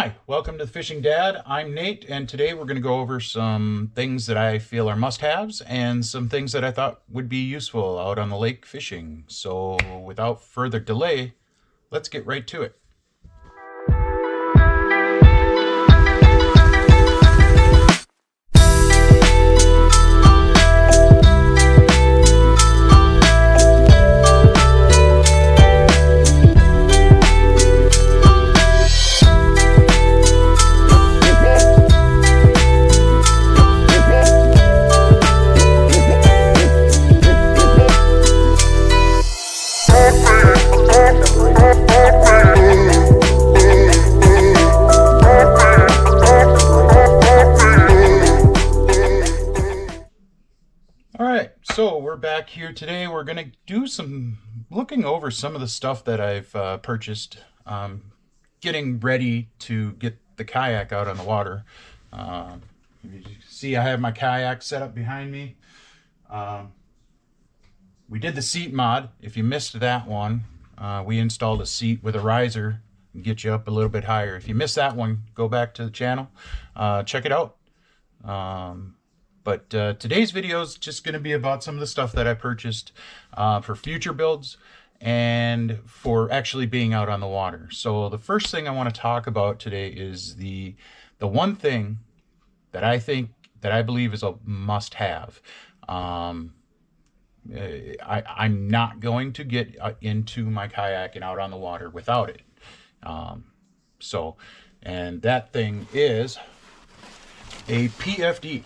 Hi, welcome to the Fishing Dad. I'm Nate, and today we're going to go over some things that I feel are must-haves and some things that I thought would be useful out on the lake fishing. So without further delay, let's get right to it. So we're back here today. We're going to do some looking over some of the stuff that I've purchased, getting ready to get the kayak out on the water. You see, I have my kayak set up behind me. We did the seat mod. If you missed that one, we installed a seat with a riser and get you up a little bit higher. If you missed that one, go back to the channel, check it out. But today's video is just going to be about some of the stuff that I purchased for future builds and for actually being out on the water. So the first thing I want to talk about today is the one thing that I believe is a must-have. I'm not going to get into my kayak and out on the water without it. And that thing is a PFD.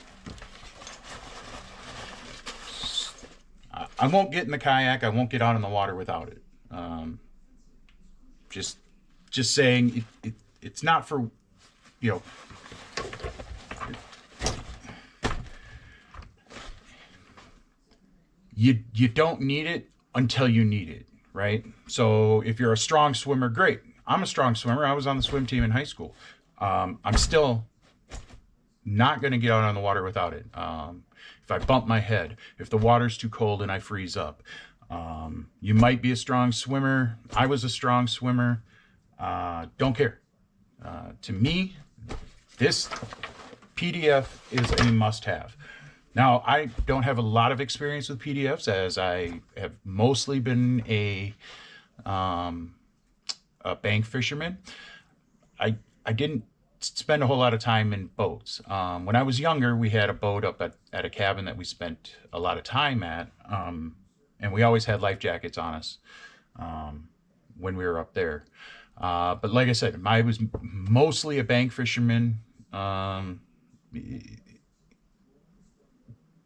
I won't get in the kayak. I won't get out on the water without it. Just saying, it's not for, you know, you don't need it until you need it, right? So if you're a strong swimmer, great. I'm a strong swimmer. I was on the swim team in high school. I'm still not going to get out on the water without it. If I bump my head, if the water's too cold and I freeze up. You might be a strong swimmer. I was a strong swimmer. Don't care. To me, this PDF is a must-have. Now, I don't have a lot of experience with PDFs, as I have mostly been a bank fisherman. I didn't spend a whole lot of time in boats. When I was younger, we had a boat up at a cabin that we spent a lot of time at, and we always had life jackets on us when we were up there. But like I said, I was mostly a bank fisherman,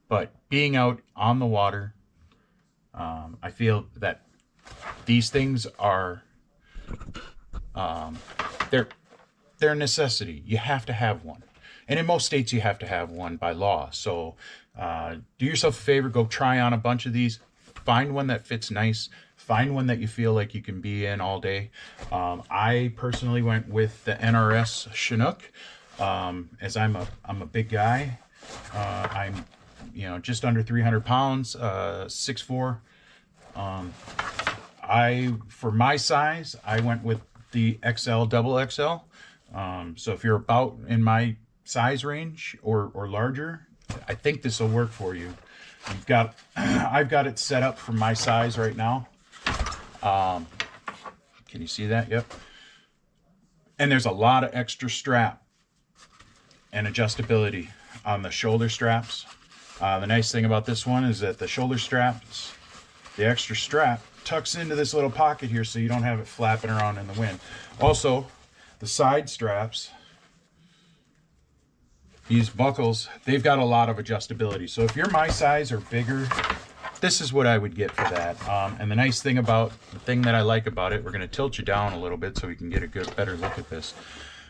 but being out on the water, I feel that these things are, they're a necessity. You have to have one. And in most states, you have to have one by law. So do yourself a favor, go try on a bunch of these. Find one that fits nice. Find one that you feel like you can be in all day. I personally went with the NRS Chinook, as I'm a big guy. I'm just under 300 pounds, 6'4". For my size, I went with the XL, double XL. So if you're about in my size range or larger, I think this will work for you. I've got it set up for my size right now. Can you see that? Yep. And there's a lot of extra strap and adjustability on the shoulder straps. The nice thing about this one is that the shoulder straps, the extra strap, tucks into this little pocket here so you don't have it flapping around in the wind. Also, the side straps, these buckles, they've got a lot of adjustability. So if you're my size or bigger, this is what I would get for that. And the nice thing about, the thing that I like about it, we're going to tilt you down a little bit so we can get a better look at this.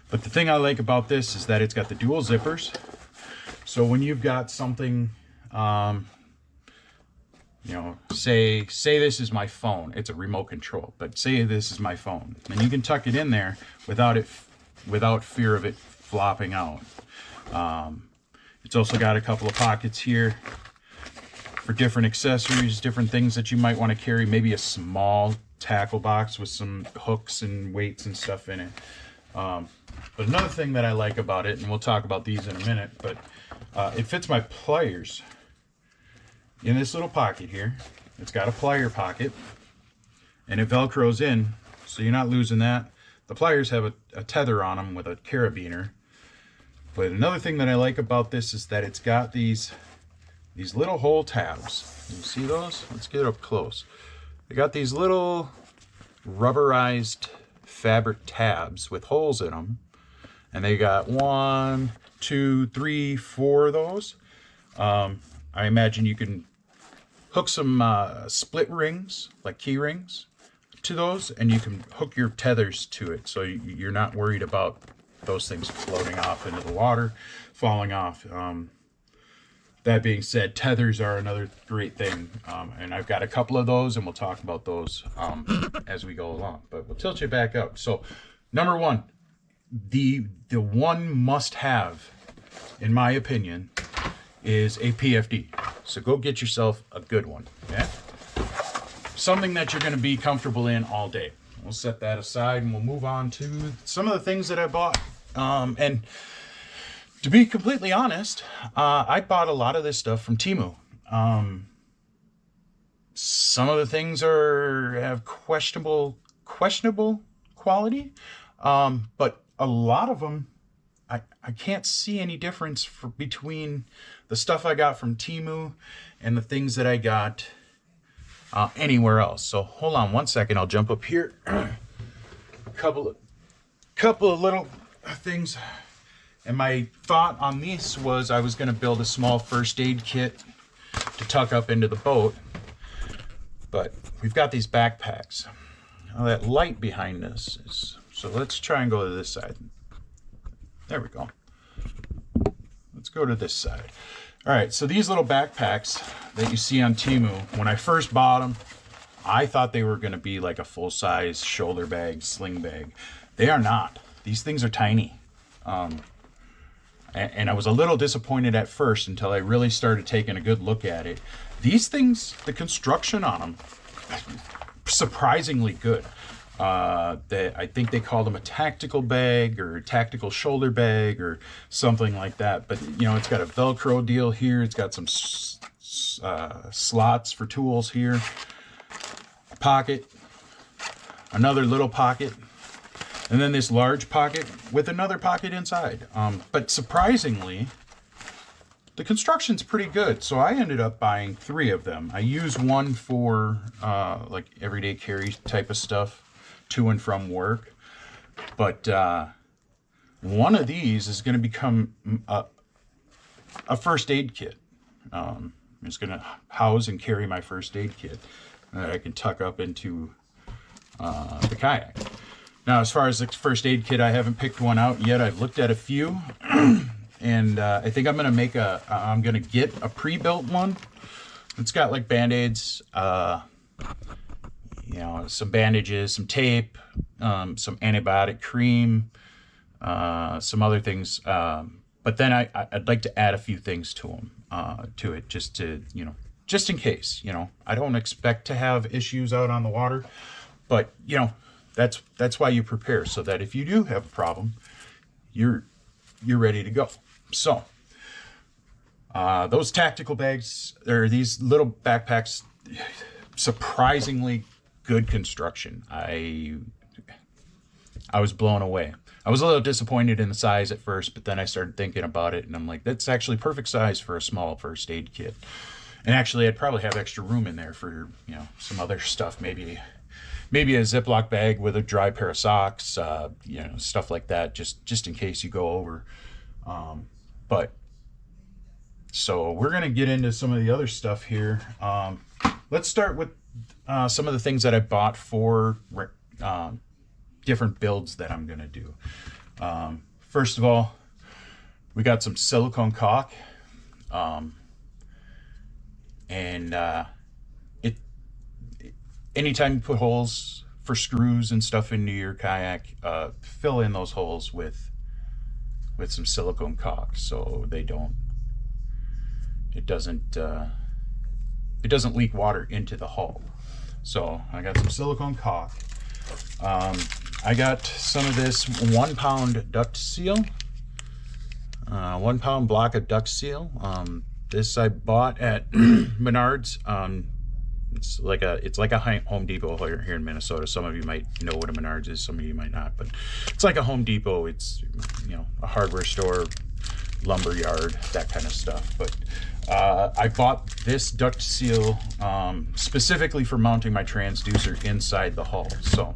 But the thing I like about this is that it's got the dual zippers. So when you've got something, say this is my phone. It's a remote control, but say this is my phone, and you can tuck it in there without fear of it flopping out. It's also got a couple of pockets here for different accessories, different things that you might want to carry. Maybe a small tackle box with some hooks and weights and stuff in it. But another thing that I like about it, and we'll talk about these in a minute, but it fits my pliers in this little pocket here. It's got a plier pocket, and it velcros in, so you're not losing that. The pliers have a tether on them with a carabiner. But another thing that I like about this is that it's got these little hole tabs. You see those? Let's get up close. They got these little rubberized fabric tabs with holes in them. And they got 1, 2, 3, 4 of those. I imagine you can hook some split rings, like key rings, to those, and you can hook your tethers to it, so you're not worried about those things floating off into the water, falling off. That being said, tethers are another great thing, and I've got a couple of those, and we'll talk about those as we go along. But we'll tilt you back up. So, number one, the one must-have, in my opinion, is a PFD. So go get yourself a good one. Okay? Something that you're going to be comfortable in all day. We'll set that aside and we'll move on to some of the things that I bought. And to be completely honest, I bought a lot of this stuff from Temu. Some of the things have questionable quality, but a lot of them, I can't see any difference between the stuff I got from Temu and the things that I got anywhere else. So hold on one second, I'll jump up here. A couple of little things. And my thought on this was I was going to build a small first aid kit to tuck up into the boat. But we've got these backpacks. Now that light behind us is... So let's try and go to this side. There we go. Let's go to this side. All right, so these little backpacks that you see on Temu, when I first bought them, I thought they were going to be like a full-size shoulder bag, sling bag. They are not. These things are tiny. And I was a little disappointed at first until I really started taking a good look at it. These things, the construction on them, surprisingly good. I think they called them a tactical bag or a tactical shoulder bag or something like that. But, you know, it's got a Velcro deal here. It's got some slots for tools here. A pocket. Another little pocket. And then this large pocket with another pocket inside. But surprisingly, the construction's pretty good. So I ended up buying 3 of them. I use one for like everyday carry type of stuff, to and from work. But one of these is going to become a first aid kit. It's going to house and carry my first aid kit that I can tuck up into the kayak. Now, as far as the first aid kit, I haven't picked one out yet. I've looked at a few, and I think I'm going to I'm going to get a pre-built one. It's got like Band-Aids, you know, some bandages, some tape, some antibiotic cream, some other things. But then I'd like to add a few things to them, to it, just to, you know, just in case, you know. I don't expect to have issues out on the water, but, you know, that's why you prepare, so that if you do have a problem, you're ready to go. So those tactical bags, or these little backpacks, surprisingly good construction. I was blown away. I was a little disappointed in the size at first, but then I started thinking about it, and I'm like, that's actually perfect size for a small first aid kit. And actually, I'd probably have extra room in there for, you know, some other stuff, maybe a Ziploc bag with a dry pair of socks, you know, stuff like that, just in case you go over. But so we're gonna get into some of the other stuff here. Let's start with some of the things that I bought for different builds that I'm gonna do. First of all, we got some silicone caulk, and anytime you put holes for screws and stuff into your kayak, fill in those holes with some silicone caulk, so it doesn't leak water into the hull. So I got some silicone caulk. I got some of this 1 pound duct seal, 1 pound block of duct seal. This I bought at Menards. It's like a Home Depot here in Minnesota. Some of you might know what a Menards is, some of you might not, but it's like a Home Depot. It's, you know, a hardware store, lumber yard, that kind of stuff. But I bought this duct seal specifically for mounting my transducer inside the hull. So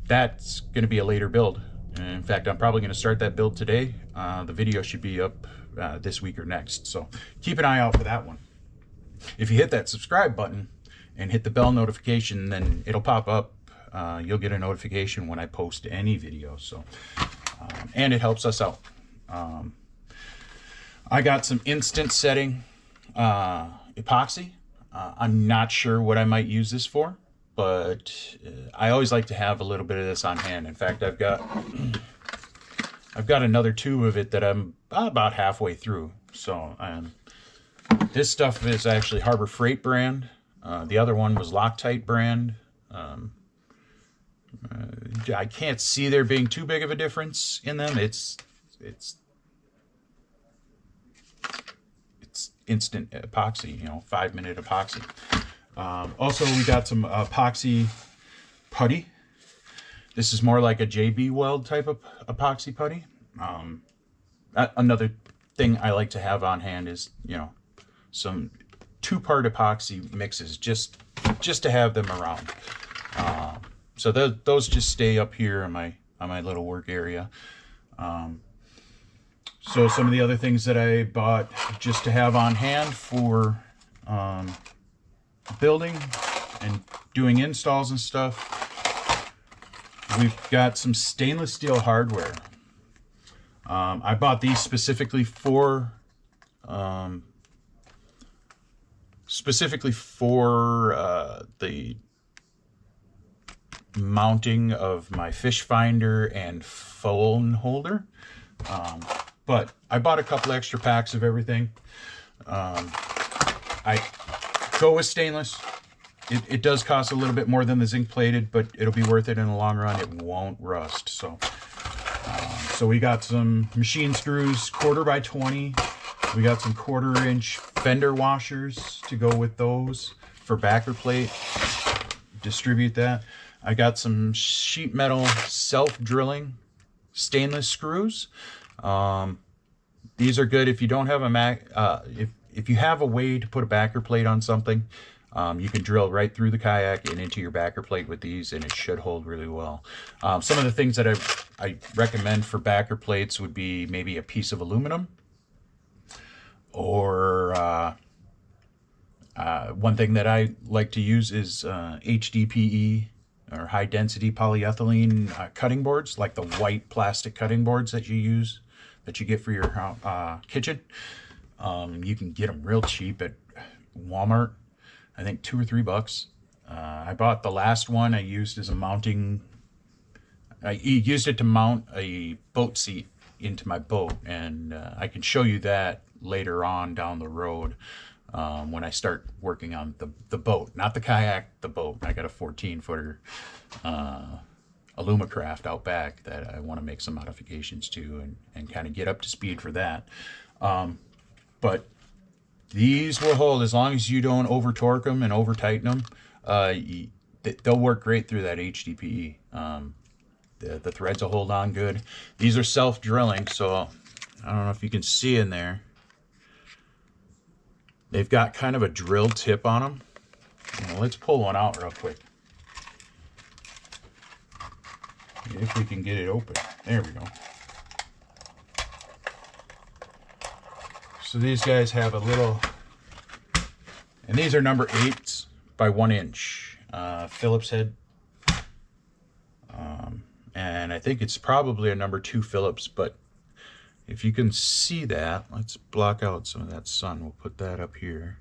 that's going to be a later build. In fact, I'm probably going to start that build today. The video should be up this week or next, so keep an eye out for that one. If you hit that subscribe button and hit the bell notification, then it'll pop up. You'll get a notification when I post any video. So, and it helps us out. I got some instant setting epoxy. I'm not sure what I might use this for, but I always like to have a little bit of this on hand. In fact, I've got another tube of it that I'm about halfway through. So this stuff is actually Harbor Freight brand. The other one was Loctite brand. I can't see there being too big of a difference in them. It's instant epoxy, you know, 5-minute epoxy. Also, we got some epoxy putty. This is more like a JB Weld type of epoxy putty. Another thing I like to have on hand is, you know, some 2-part epoxy mixes, just to have them around. So those just stay up here in my little work area. So some of the other things that I bought just to have on hand for building and doing installs and stuff, we've got some stainless steel hardware. I bought these specifically for the mounting of my fish finder and phone holder. But I bought a couple extra packs of everything. I go with stainless. It does cost a little bit more than the zinc plated, but it'll be worth it in the long run. It won't rust. So we got some machine screws, 1/4x20. We got some 1/4-inch fender washers to go with those for backer plate. Distribute that. I got some sheet metal self-drilling stainless screws. These are good if you don't have if you have a way to put a backer plate on something. You can drill right through the kayak and into your backer plate with these, and it should hold really well. Some of the things that I recommend for backer plates would be maybe a piece of aluminum, or one thing that I like to use is HDPE, or high density polyethylene cutting boards, like the white plastic cutting boards that you get for your kitchen. You can get them real cheap at Walmart. I think $2 or $3. I bought the last one I used as a mounting. I used it to mount a boat seat into my boat, and I can show you that later on down the road when I start working on the boat, not the kayak, the boat. I got a 14-footer Alumacraft out back that I want to make some modifications to and kind of get up to speed for that. But these will hold as long as you don't over torque them and over tighten them. They'll work great through that HDPE. The threads will hold on good. These are self-drilling, so I don't know if you can see in there. They've got kind of a drill tip on them. Now, let's pull one out real quick. If we can get it open. There we go. So these guys have a little, and these are number 8s by 1 inch Phillips head. And I think it's probably a number 2 Phillips, but if you can see that, let's block out some of that sun. We'll put that up here.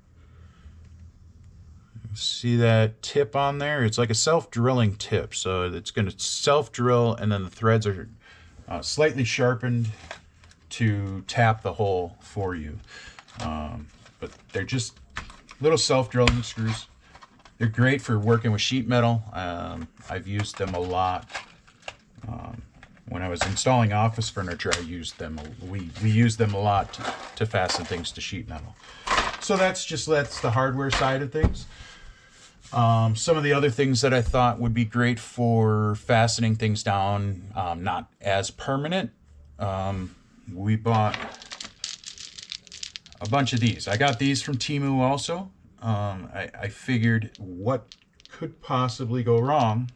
See that tip on there? It's like a self-drilling tip. So it's going to self-drill, and then the threads are slightly sharpened to tap the hole for you. But they're just little self-drilling screws. They're great for working with sheet metal. I've used them a lot. When I was installing office furniture, I used them. We used them a lot to fasten things to sheet metal. So that's the hardware side of things. Some of the other things that I thought would be great for fastening things down, not as permanent. We bought a bunch of these. I got these from Temu also. I figured what could possibly go wrong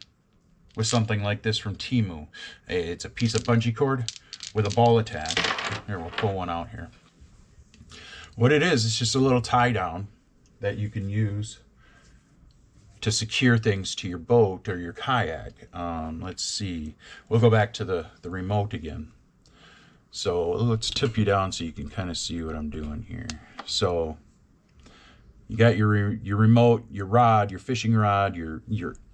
with something like this from Temu. It's a piece of bungee cord with a ball attached. Here, we'll pull one out here. What it is, it's just a little tie down that you can use to secure things to your boat or your kayak. Let's see. We'll go back to the remote again. So let's tip you down so you can kind of see what I'm doing here. So you got your remote, your rod, your fishing rod, your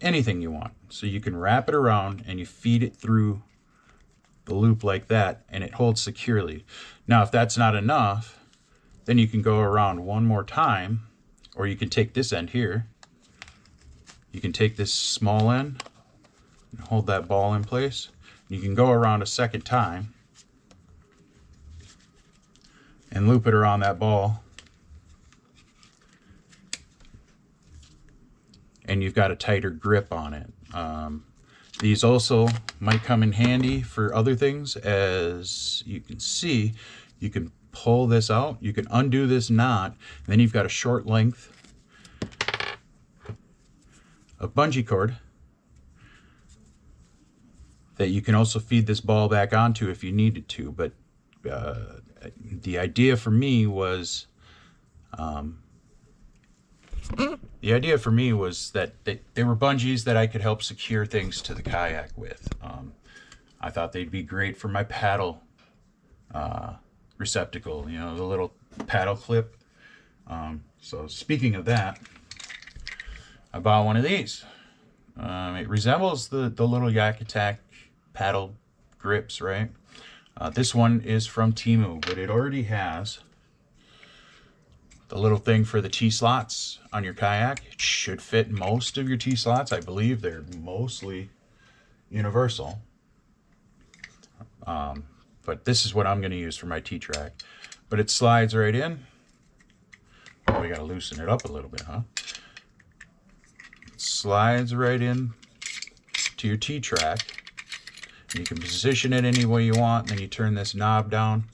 anything you want. So you can wrap it around and you feed it through the loop like that, and it holds securely. Now, if that's not enough, then you can go around one more time, or you can take this end here. You can take this small end and hold that ball in place. You can go around a second time and loop it around that ball. And you've got a tighter grip on it. These also might come in handy for other things. As you can see, you can pull this out, you can undo this knot, and then you've got a short length of bungee cord that you can also feed this ball back onto if you needed to. But the idea for me was that they were bungees that I could help secure things to the kayak with. I thought they'd be great for my paddle receptacle, you know, the little paddle clip. So speaking of that, I bought one of these. It resembles the little Yak Attack paddle grips, right? This one is from Temu, but it already has the little thing for the T-slots on your kayak. It should fit most of your T-slots. I believe they're mostly universal. But this is what I'm going to use for my T-track. But it slides right in. Oh, we got to loosen it up a little bit, huh? It slides right in to your T-track. You can position it any way you want. Then you turn this knob down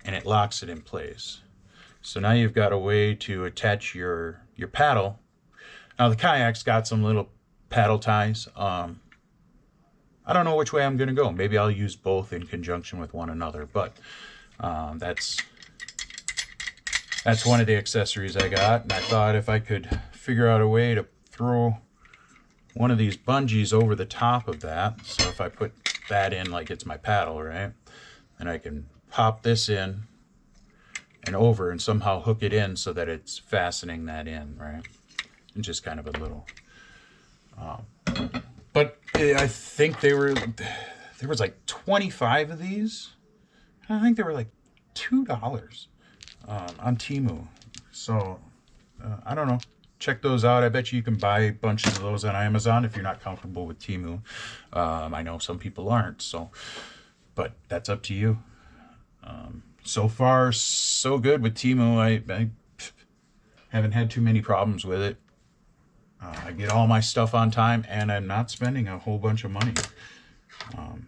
and it locks it in place. So now you've got a way to attach your paddle. Now the kayak's got some little paddle ties. I don't know which way I'm going to go. Maybe I'll use both in conjunction with one another, but that's one of the accessories I got, and I thought if I could figure out a way to throw one of these bungees over the top of that, so if I put that in like it's my paddle, right, and I can pop this in and over and somehow hook it in so that it's fastening that in, right, and just kind of a little but I think there was like 25 of these. I think they were like $2 on Temu. So I don't know. Check those out. I bet you can buy bunches of those on Amazon if you're not comfortable with Temu. I know some people aren't. So, but that's up to you. So far, so good with Temu. I haven't had too many problems with it. I get all my stuff on time, and I'm not spending a whole bunch of money. All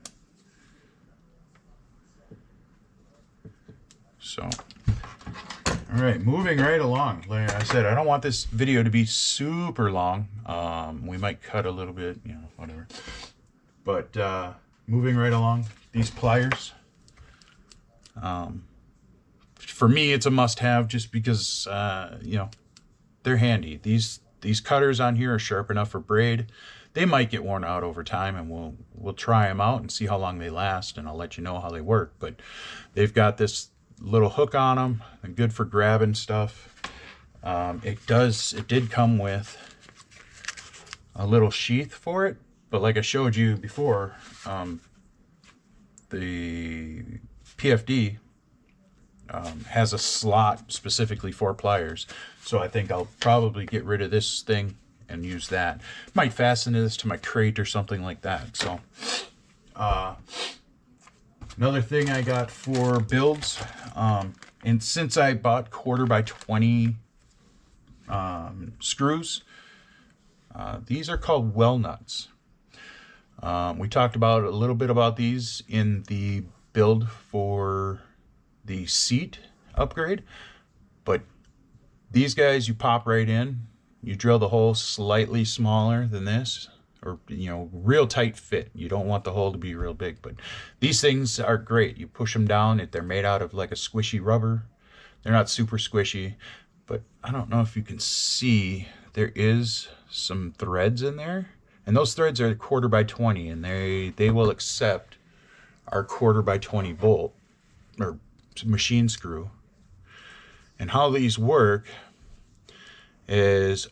right, moving right along. Like I said, I don't want this video to be super long. We might cut a little bit, you know, whatever. But moving right along, these pliers. For me, it's a must-have just because, you know, they're handy. These cutters on here are sharp enough for braid. They might get worn out over time, and we'll try them out and see how long they last, and I'll let you know how they work. But they've got this little hook on them. They're good for grabbing stuff. It did come with a little sheath for it, but like I showed you before, the PFD has a slot specifically for pliers. So I think I'll probably get rid of this thing and use that. Might fasten this to my crate or something like that. So another thing I got for builds, and since I bought 1/4x20 screws, these are called well nuts. We talked about a little bit about these in the build for the seat upgrade, but these guys you pop right in, you drill the hole slightly smaller than this, or real tight fit. You don't want the hole to be real big, but these things are great. You push them down, they're made out of like a squishy rubber. They're not super squishy, but I don't know if you can see, there is some threads in there, and those threads are 1/4x20, and they will accept our 1/4x20 bolt or machine screw. And how these work is,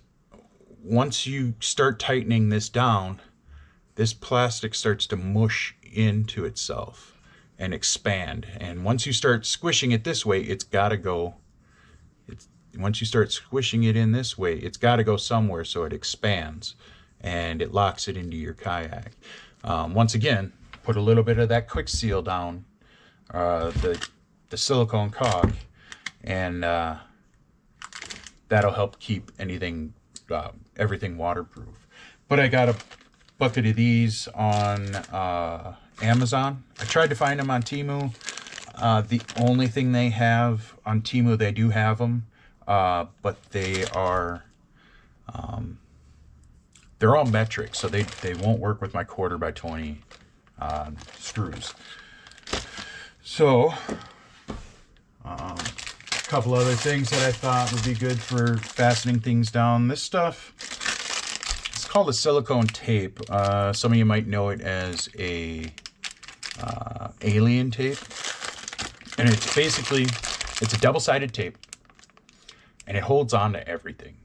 once you start tightening this down, this plastic starts to mush into itself and expand. And once you start squishing it this way, it's got to go. Once you start squishing it in this way, it's got to go somewhere so it expands and it locks it into your kayak. Once again, put a little bit of that quick seal down, the silicone caulk, and that'll help keep everything waterproof. But I got a bucket of these on Amazon. I tried to find them on Temu. The only thing they have on Temu, they do have them, but they are they're all metric, so they won't work with my 1/4x20 screws. So a couple other things that I thought would be good for fastening things down. This stuff, it's called a silicone tape. Some of you might know it as a alien tape, and it's basically, it's a double-sided tape, and it holds on to everything.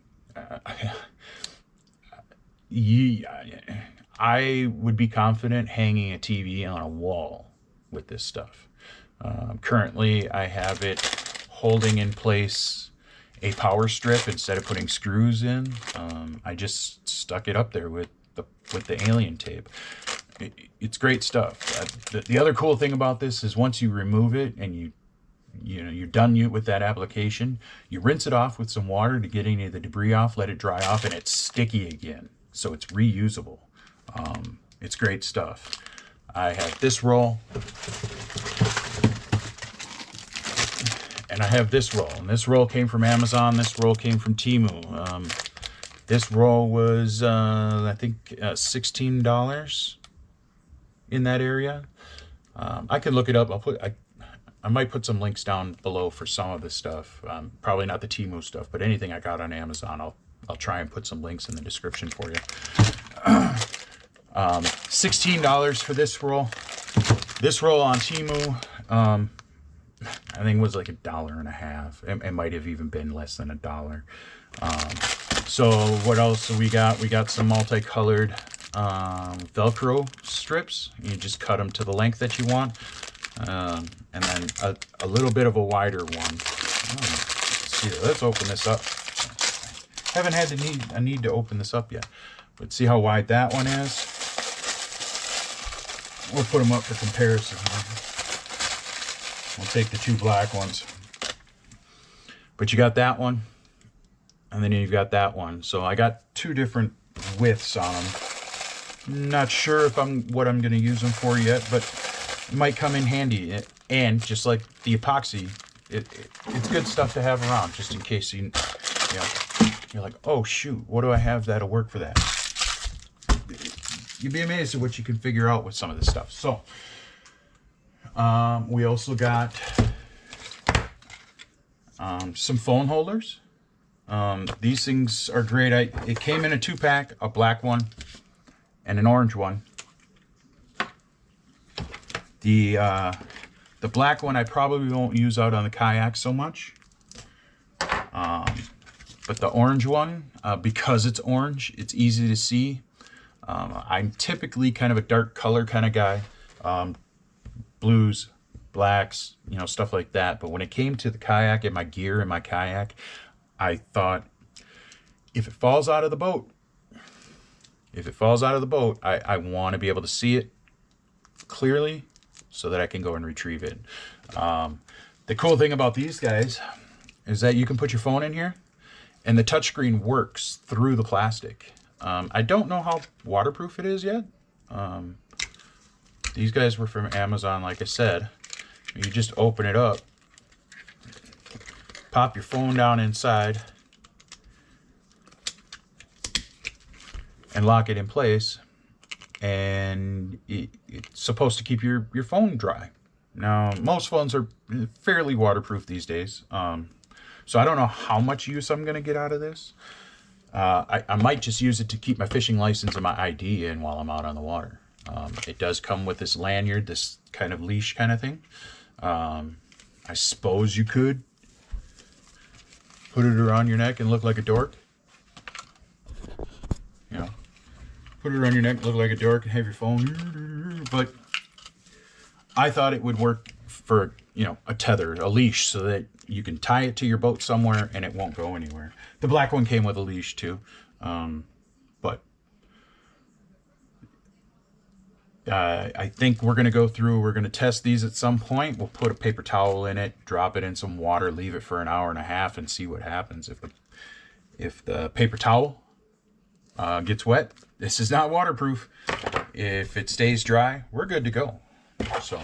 I would be confident hanging a TV on a wall with this stuff. Currently, I have it holding in place a power strip instead of putting screws in. I just stuck it up there with the alien tape. It's great stuff. The other cool thing about this is once you remove it and you're done with that application, you rinse it off with some water to get any of the debris off, let it dry off, and it's sticky again. So it's reusable. It's great stuff. I have this roll, and I have this roll, and this roll came from Amazon. This roll came from Temu. This roll was I think $16 in that area. I could look it up. I might put some links down below for some of this stuff. Probably not the Temu stuff, but anything I got on Amazon, I'll try and put some links in the description for you. $16 for this roll. This roll on Temu, I think it was like $1.50. It might have even been less than $1. So what else do we got? We got some multicolored Velcro strips. You just cut them to the length that you want. And then a little bit of a wider one. Let's open this up. Haven't had a need to open this up yet. But see how wide that one is? We'll put them up for comparison. We'll take the two black ones. But you got that one, and then you've got that one. So I got two different widths on them. Not sure if what I'm going to use them for yet, but it might come in handy. And just like the epoxy, it's good stuff to have around, just in case you're like, oh shoot, what do I have that'll work for that? You'd be amazed at what you can figure out with some of this stuff. So we also got some phone holders. These things are great. It came in a 2-pack, a black one and an orange one. The black one I probably won't use out on the kayak so much. But the orange one, because it's orange, it's easy to see. I'm typically kind of a dark color kind of guy. Blues, blacks, you know, stuff like that. But when it came to the kayak and my gear and my kayak, I thought, if it falls out of the boat, I want to be able to see it clearly so that I can go and retrieve it. The cool thing about these guys is that you can put your phone in here and the touchscreen works through the plastic. I don't know how waterproof it is yet. These guys were from Amazon, like I said. You just open it up, pop your phone down inside, and lock it in place, and it's supposed to keep your phone dry. Now, most phones are fairly waterproof these days, so I don't know how much use I'm going to get out of this. I might just use it to keep my fishing license and my ID in while I'm out on the water. It does come with this lanyard, this kind of leash kind of thing. I suppose you could put it around your neck and look like a dork. You know, put it around your neck, look like a dork, and have your phone. But I thought it would work for, you know, a tether, a leash, so that you can tie it to your boat somewhere and it won't go anywhere. The black one came with a leash too. But I think we're going to go through, we're going to test these at some point. We'll put a paper towel in it, drop it in some water, leave it for an hour and a half and see what happens. If the paper towel gets wet, this is not waterproof. If it stays dry, we're good to go. So,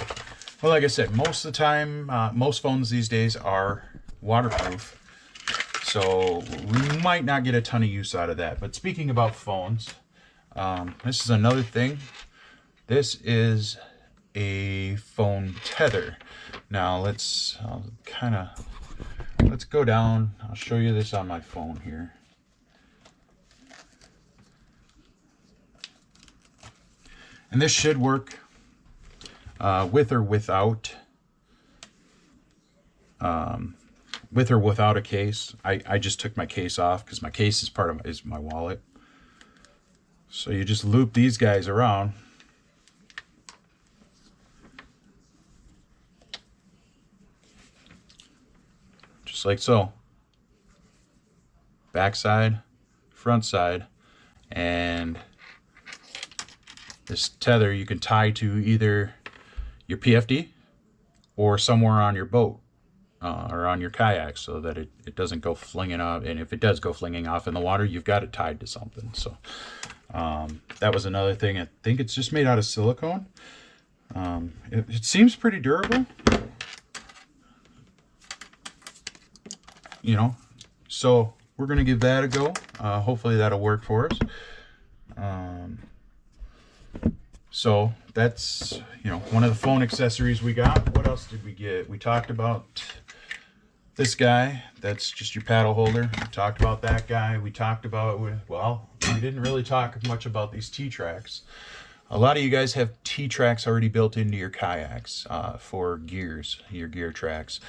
well, like I said, most of the time, most phones these days are waterproof. So we might not get a ton of use out of that. But speaking about phones, this is another thing. This is a phone tether. Now let's go down. I'll show you this on my phone here. And this should work with or without a case. I just took my case off because my case is my wallet. So you just loop these guys around. Just like so. Back side, front side, and this tether you can tie to either your PFD or somewhere on your boat or on your kayak, so that it doesn't go flinging off. And if it does go flinging off in the water, you've got it tied to something. So that was another thing. I think it's just made out of silicone. It seems pretty durable, you know, so we're gonna give that a go. Hopefully that'll work for us. So that's, you know, one of the phone accessories we got. What else did we get? We talked about this guy. That's just your paddle holder. We talked about that guy. We talked about, well, we didn't really talk much about these T-tracks. A lot of you guys have T-tracks already built into your kayaks for gears, your gear tracks.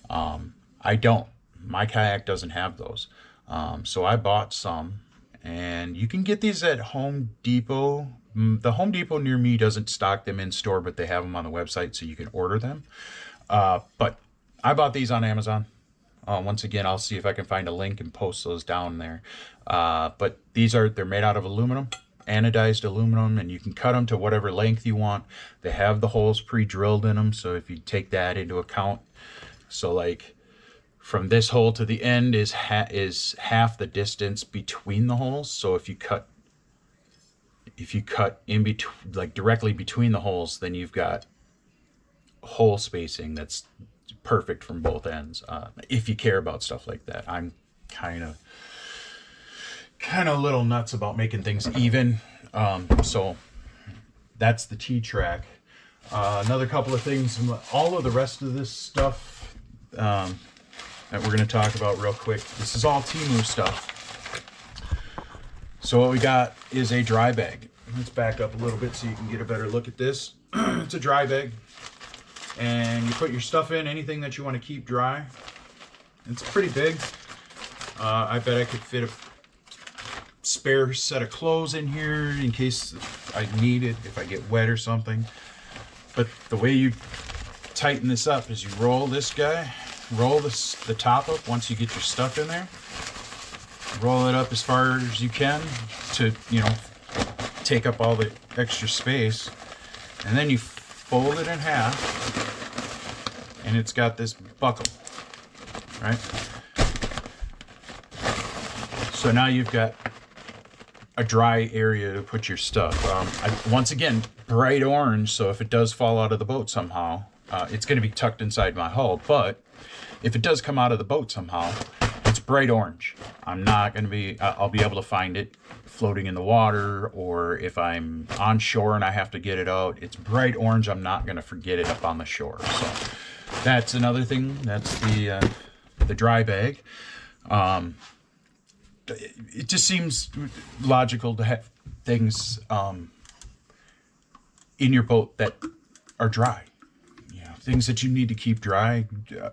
I don't. My kayak doesn't have those. So I bought some, and you can get these at Home Depot. The Home Depot near me doesn't stock them in store, but they have them on the website, so you can order them. But I bought these on Amazon. Once again, I'll see if I can find a link and post those down there. But they're made out of aluminum, anodized aluminum, and you can cut them to whatever length you want. They have the holes pre-drilled in them, so if you take that into account, so like from this hole to the end is half the distance between the holes. So if you cut in between, like directly between the holes, then you've got hole spacing that's perfect from both ends. If you care about stuff like that. I'm kind of a little nuts about making things even. So that's the T-track. Another couple of things, all of the rest of this stuff that we're going to talk about real quick. This is all Temu stuff. So what we got is a dry bag. Let's back up a little bit so you can get a better look at this. It's a dry bag, and you put your stuff in, anything that you want to keep dry. It's pretty big. I bet I could fit a spare set of clothes in here in case I need it, if I get wet or something. But the way you tighten this up is you roll this guy, roll the top up once you get your stuff in there. Roll it up as far as you can to, you know, take up all the extra space. And then you fold it in half, and it's got this buckle, right? So now you've got a dry area to put your stuff. Once again, bright orange, so if it does fall out of the boat somehow, it's going to be tucked inside my hull. But if it does come out of the boat somehow, it's bright orange. I'm not going to be, I'll be able to find it floating in the water, or if I'm on shore and I have to get it out, it's bright orange. I'm not going to forget it up on the shore. So that's another thing. That's the dry bag. It just seems logical to have things in your boat that are dry. You know, things that you need to keep dry.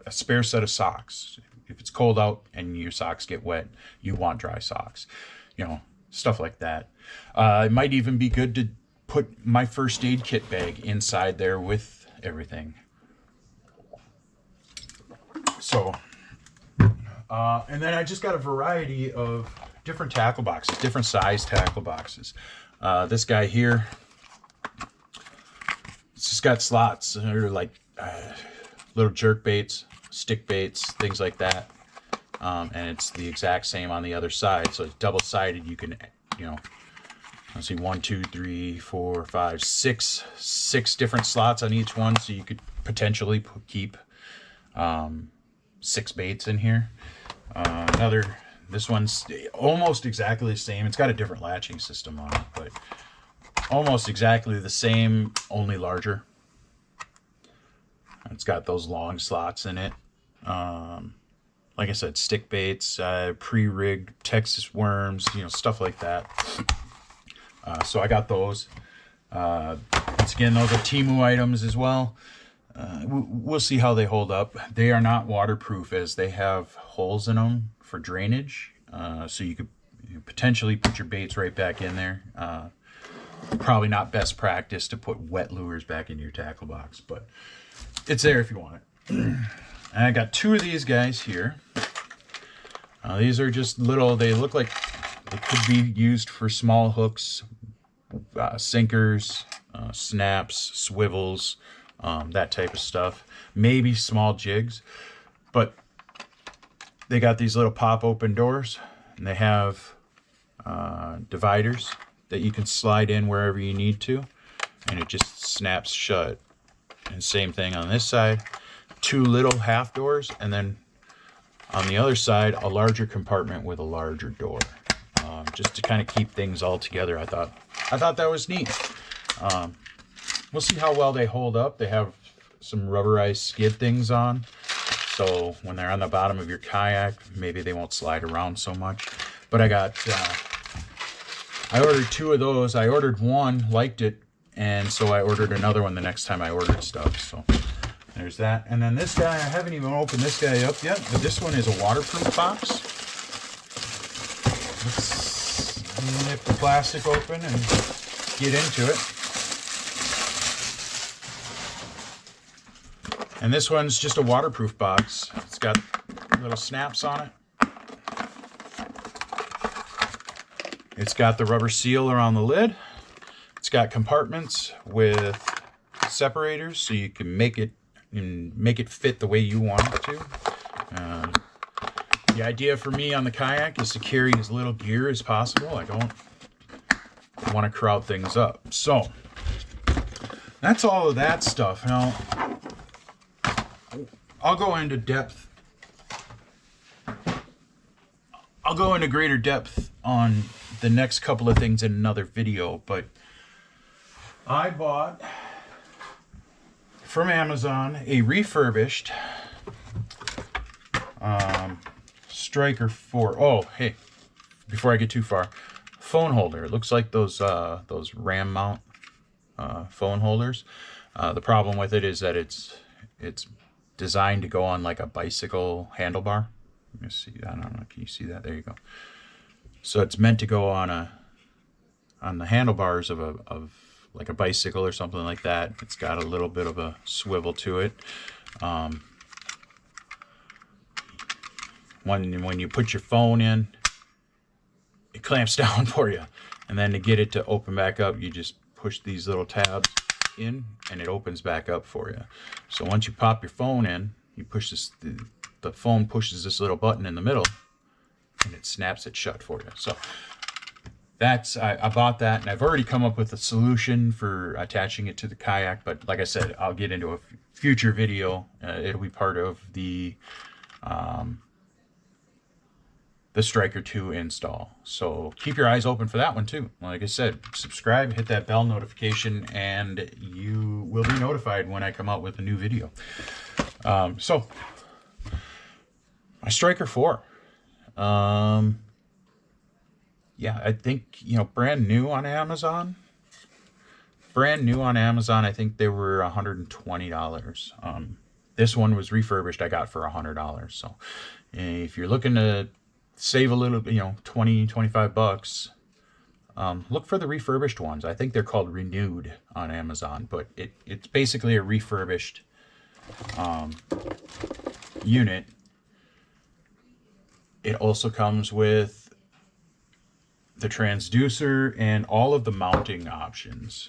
A spare set of socks. If it's cold out and your socks get wet, you want dry socks. You know, stuff like that. It might even be good to put my first aid kit bag inside there with everything. So, and then I just got a variety of different tackle boxes, different size tackle boxes. This guy here, it's just got slots. They're like little jerk baits, stick baits, things like that. And it's the exact same on the other side. So it's double-sided. You can, you know, let's see, 1, 2, 3, 4, 5, 6 different slots on each one. So you could potentially keep 6 baits in here. This one's almost exactly the same. It's got a different latching system on it, but almost exactly the same, only larger. It's got those long slots in it. Like I said, stick baits, pre-rigged Texas worms, you know, stuff like that. So I got those. Once again, those are Temu items as well. We'll see how they hold up. They are not waterproof, as they have holes in them for drainage. So you could potentially put your baits right back in there. Probably not best practice to put wet lures back in your tackle box, but it's there if you want it. And I got 2 of these guys here. These are just little, they look like they could be used for small hooks, sinkers, snaps, swivels, that type of stuff. Maybe small jigs. But they got these little pop open doors, and they have dividers that you can slide in wherever you need to, and it just snaps shut. And same thing on this side. 2 little half doors, and then on the other side a larger compartment with a larger door, just to kind of keep things all together. I thought that was neat. We'll see how well they hold up. They have some rubberized skid things on, so when they're on the bottom of your kayak, maybe they won't slide around so much. But I ordered 2 of those. I ordered one, liked it, and so I ordered another one the next time I ordered stuff. So there's that. And then this guy, I haven't even opened this guy up yet, but this one is a waterproof box. Let's nip the plastic open and get into it. And this one's just a waterproof box. It's got little snaps on it. It's got the rubber seal around the lid. It's got compartments with separators, so you can make it fit the way you want it to. The idea for me on the kayak is to carry as little gear as possible. I don't want to crowd things up. So that's all of that stuff. Now I'll go into depth. I'll go into greater depth on the next couple of things in another video, but I bought from Amazon a refurbished Striker 4. Oh, hey, before I get too far, phone holder. It looks like those ram mount phone holders. The problem with it is that it's designed to go on like a bicycle handlebar. Let me see. I don't know. Can you see that? There you go. So it's meant to go on the handlebars of like a bicycle or something like that. It's got a little bit of a swivel to it. When you put your phone in, it clamps down for you. And then to get it to open back up, you just push these little tabs in and it opens back up for you. So once you pop your phone in, you push this, the phone pushes this little button in the middle and it snaps it shut for you. So that's, I bought that, and I've already come up with a solution for attaching it to the kayak, but like I said, I'll get into a future video. It'll be part of the Striker 2 install. So keep your eyes open for that one too. Like I said, subscribe, hit that bell notification, and you will be notified when I come out with a new video. So my Striker 4. Yeah, I think, you know, brand new on Amazon. Brand new on Amazon, I think they were $120. This one was refurbished, I got for $100. So if you're looking to save a little, you know, 20, 25 bucks, look for the refurbished ones. I think they're called Renewed on Amazon, but it's basically a refurbished unit. It also comes with the transducer and all of the mounting options.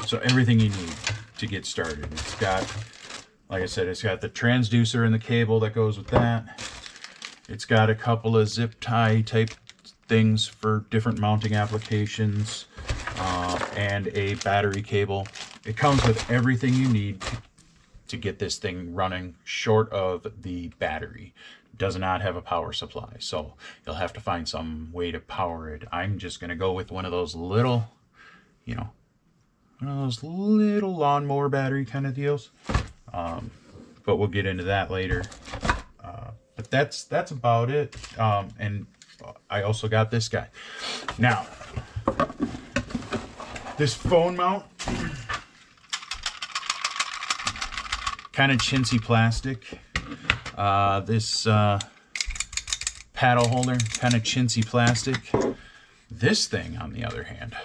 So everything you need to get started. It's got, like I said, it's got the transducer and the cable that goes with that. It's got a couple of zip tie type things for different mounting applications, and a battery cable. It comes with everything you need to get this thing running, short of the battery. It does not have a power supply, so you'll have to find some way to power it. I'm just going to go with one of those little, you know, one of those little lawnmower battery kind of deals. But we'll get into that later. But that's about it. And I also got this guy. Now, this phone mount, kind of chintzy plastic. This paddle holder, kind of chintzy plastic. This thing, on the other hand,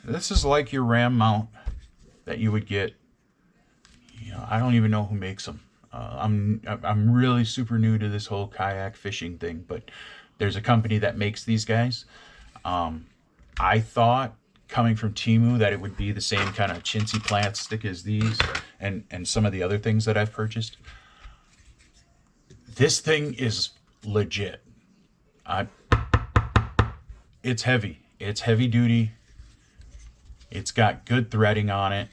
this is like your RAM mount that you would get. You know, I don't even know who makes them. I'm really super new to this whole kayak fishing thing, but there's a company that makes these guys. I thought, coming from Temu, that it would be the same kind of chintzy plastic as these and some of the other things that I've purchased. This thing is legit. It's heavy. It's heavy duty. It's got good threading on it.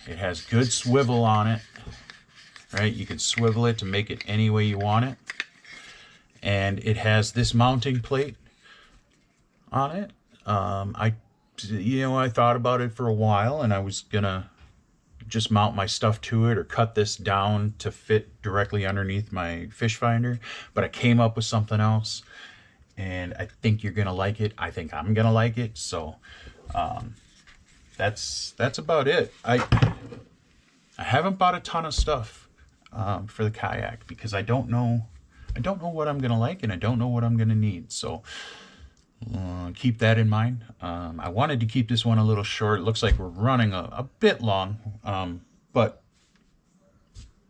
It has good swivel on it. Right? You can swivel it to make it any way you want it. And it has this mounting plate on it. I thought about it for a while, and I was gonna just mount my stuff to it or cut this down to fit directly underneath my fish finder, but I came up with something else, and I think you're gonna like it. I think I'm gonna like it. So that's about it. I haven't bought a ton of stuff for the kayak because I don't know what I'm gonna like, and I don't know what I'm gonna need. So keep that in mind. I wanted to keep this one a little short. It looks like we're running a bit long, but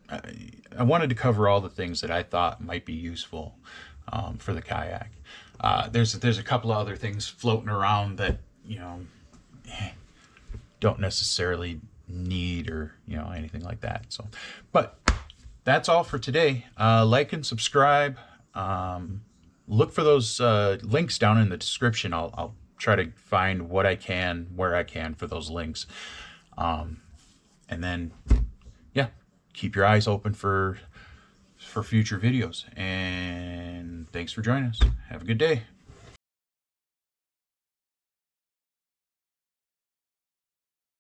I wanted to cover all the things that I thought might be useful for the kayak. There's a couple of other things floating around that, you know, don't necessarily need, or, you know, anything like that. So, but that's all for today. Like and subscribe. Look for those links down in the description. I'll try to find what I can, where I can for those links. And then, yeah, keep your eyes open for future videos. And thanks for joining us. Have a good day.